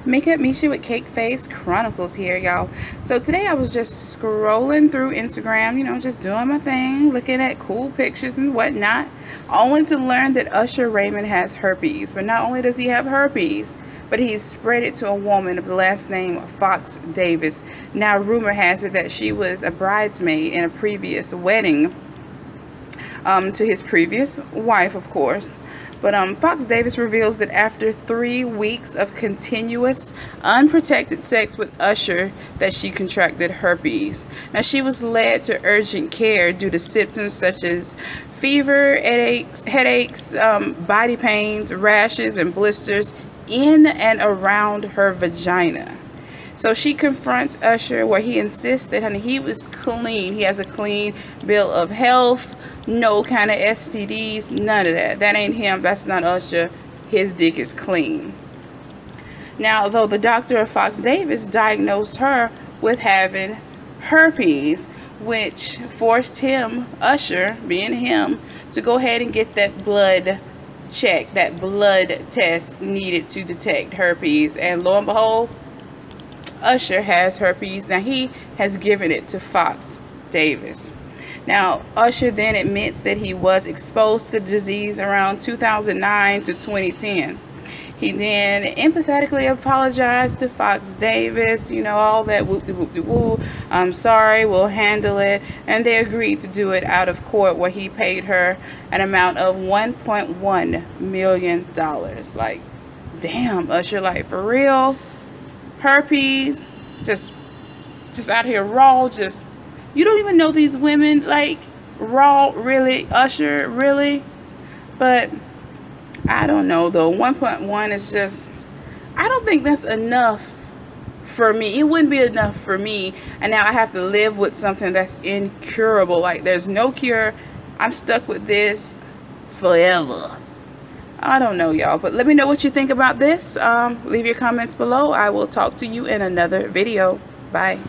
Makeup Misha with Cake Face Chronicles here, y'all. So today I was just scrolling through Instagram, just doing my thing, looking at cool pictures and whatnot, only to learn that Usher Raymond has herpes. But not only does he have herpes, but he's spread it to a woman of the last name Fox Davis. Now rumor has it that she was a bridesmaid in a previous wedding to his previous wife, of course. But Fox Davis reveals that after 3 weeks of continuous, unprotected sex with Usher, that she contracted herpes. Now, she was led to urgent care due to symptoms such as fever, headaches, body pains, rashes, and blisters in and around her vagina. So she confronts Usher, where he insists that he was clean. He has a clean bill of health, no kind of STDs, none of that. That ain't him. That's not Usher. His dick is clean. Now, though the doctor of Fox Davis diagnosed her with having herpes, which forced him, Usher, being him, to go ahead and get that blood check, that blood test needed to detect herpes. And lo and behold, Usher has herpes. Now, he has given it to Fox Davis. Now, Usher then admits that he was exposed to the disease around 2009 to 2010. He then empathetically apologized to Fox Davis, all that whoop-de-whoop-de-woo. I'm sorry, we'll handle it. And they agreed to do it out of court, where he paid her an amount of $1.1 million. Like, damn, Usher, like, for real? Herpes, just out here raw, you don't even know these women, like, raw, really? Usher, really? But I don't know, though. 1.1 is just, I don't think that's enough for me. It wouldn't be enough for me, and now I have to live with something that's incurable. Like, there's no cure. I'm stuck with this forever. I don't know, y'all, but let me know what you think about this. Leave your comments below. I will talk to you in another video. Bye.